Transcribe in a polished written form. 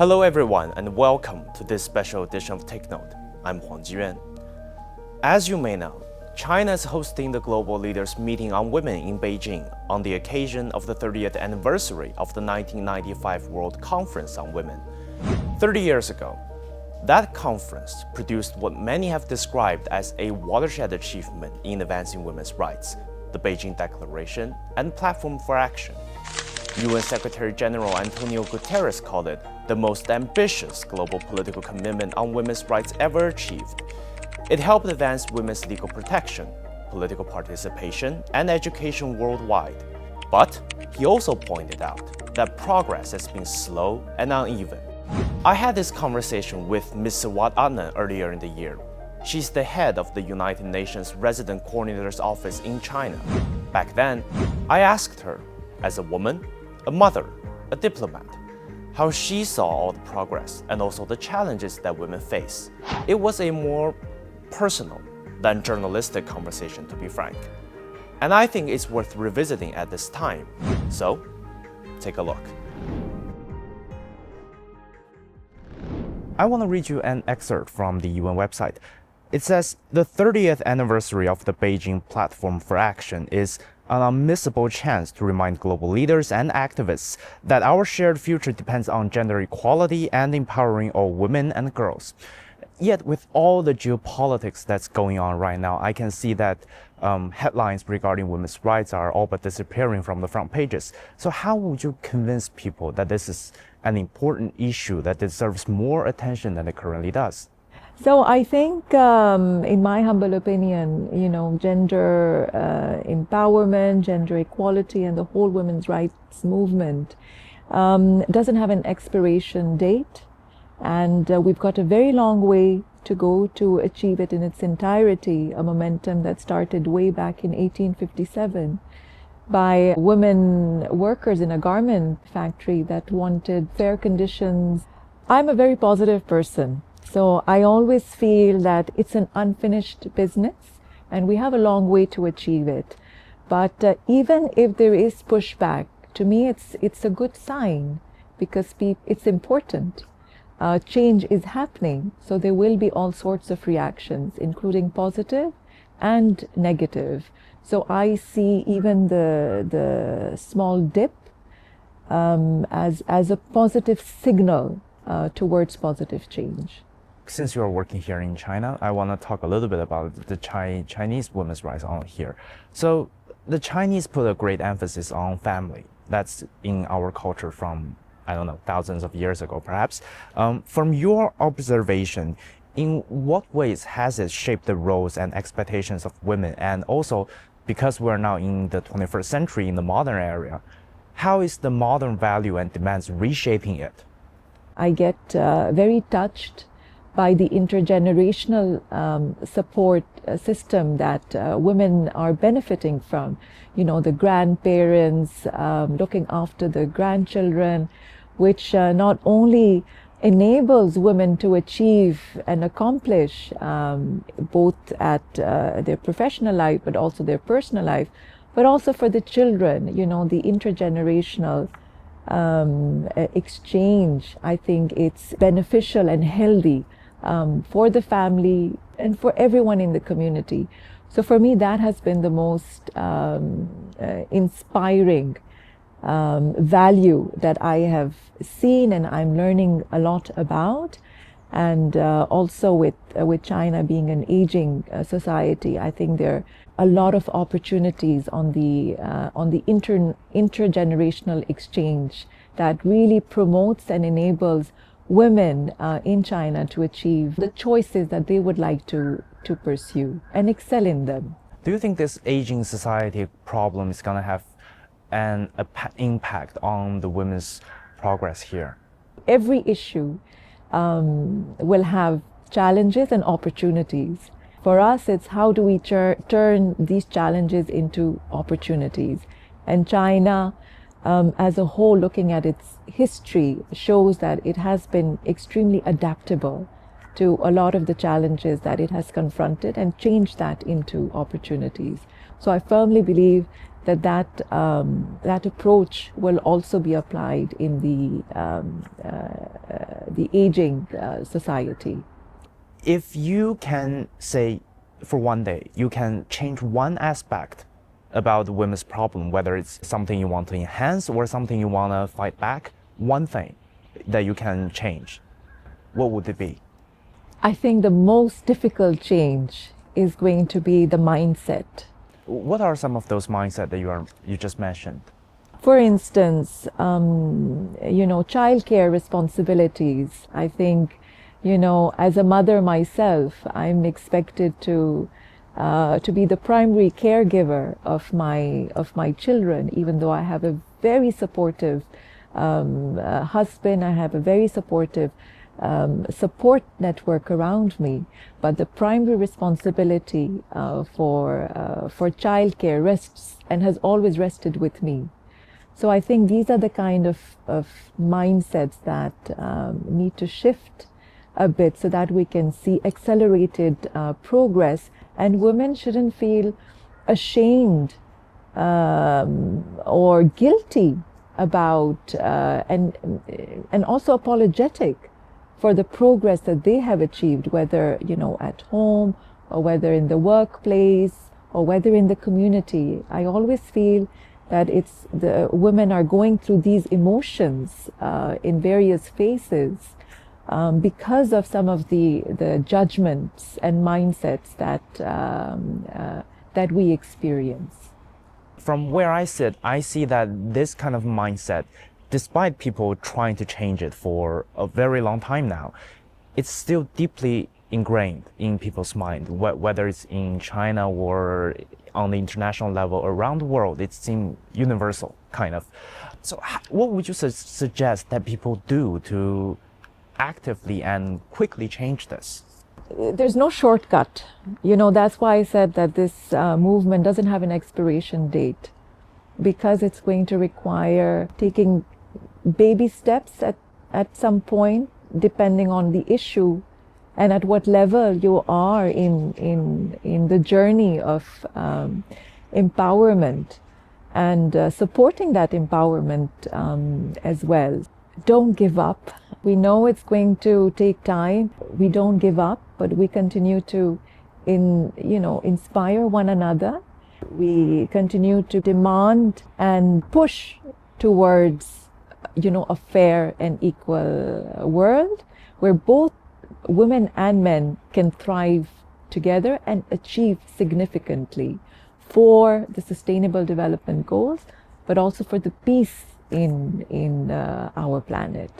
Hello everyone and welcome to this special edition of Take Note. I'm Huang Jiyuan. As you may know, China is hosting the Global Leaders Meeting on Women in Beijing on the occasion of the 30th anniversary of the 1995 World Conference on Women. 30 years ago, that conference produced what many have described as a watershed achievement in advancing women's rights, the Beijing Declaration and Platform for Action. UN Secretary General Antonio Guterres called it the most ambitious global political commitment on women's rights ever achieved. It helped advance women's legal protection, political participation, and education worldwide. But he also pointed out that progress has been slow and uneven. I had this conversation with Ms. Sarwat Adnan earlier in the year. She's the head of the United Nations Resident Coordinator's Office in China. Back then, I asked her, as a woman, a mother, a diplomat, how she saw all the progress and also the challenges that women face. It was a more personal than journalistic conversation, to be frank. And I think it's worth revisiting at this time. So, take a look. I want to read you an excerpt from the UN website. It says, the 30th anniversary of the Beijing Platform for Action is an unmissable chance to remind global leaders and activists that our shared future depends on gender equality and empowering all women and girls. Yet with all the geopolitics that's going on right now, I can see that headlines regarding women's rights are all but disappearing from the front pages. So how would you convince people that this is an important issue that deserves more attention than it currently does? So I think, in my humble opinion, gender empowerment, gender equality, and the whole women's rights movement doesn't have an expiration date. And we've got a very long way to go to achieve it in its entirety, a momentum that started way back in 1857 by women workers in a garment factory that wanted fair conditions. I'm a very positive person. So I always feel that it's an unfinished business and we have a long way to achieve it. But even if there is pushback, to me it's a good sign because it's important. Change is happening, so there will be all sorts of reactions, including positive and negative. So I see even the small dip as a positive signal towards positive change. Since you're working here in China, I want to talk a little bit about the Chinese women's rights on here. So the Chinese put a great emphasis on family. That's in our culture from, I don't know, thousands of years ago, perhaps. From your observation, in what ways has it shaped the roles and expectations of women? And also, because we're now in the 21st century, in the modern era, how is the modern value and demands reshaping it? I get very touched by the intergenerational support system that women are benefiting from. The grandparents looking after the grandchildren, which not only enables women to achieve and accomplish both at their professional life, but also their personal life, but also for the children, the intergenerational exchange. I think it's beneficial and healthy for the family and for everyone in the community. So for me, that has been the most inspiring value that I have seen and I'm learning a lot about. And also with China being an aging society, I think there are a lot of opportunities on the intergenerational exchange that really promotes and enables women in China to achieve the choices that they would like to pursue and excel in them. Do you think this aging society problem is going to have an impact on the women's progress here? Every issue will have challenges and opportunities. For us, it's how do we turn these challenges into opportunities. And China, as a whole, looking at its history, shows that it has been extremely adaptable to a lot of the challenges that it has confronted and change that into opportunities. So I firmly believe that that approach will also be applied in the aging society. If you can say for one day, you can change one aspect about the women's problem, whether it's something you want to enhance or something you want to fight back, one thing that you can change, what would it be? I think the most difficult change is going to be the mindset. What are some of those mindsets that you just mentioned? For instance, childcare responsibilities. I think, as a mother myself, I'm expected to be the primary caregiver of my children, even though I have a very supportive husband. I have a very supportive support network around me, but the primary responsibility for childcare rests and has always rested with me. So I think these are the kind of mindsets that need to shift a bit so that we can see accelerated progress, and women shouldn't feel ashamed or guilty about and also apologetic for the progress that they have achieved, whether at home or whether in the workplace or whether in the community. I always feel that it's the women are going through these emotions in various phases because of some of the judgments and mindsets that we experience. From where I sit, I see that this kind of mindset, despite people trying to change it for a very long time now, it's still deeply ingrained in people's mind, whether it's in China or on the international level around the world. It seems universal, kind of. So what would you suggest that people do to actively and quickly change this? There's no shortcut. That's why I said that this movement doesn't have an expiration date, because it's going to require taking baby steps at some point, depending on the issue and at what level you are in the journey of empowerment, and supporting that empowerment as well. Don't give up. We know it's going to take time. We don't give up, but we continue to inspire one another. We continue to demand and push towards a fair and equal world where both women and men can thrive together and achieve significantly for the Sustainable Development Goals, but also for the peace in our planet.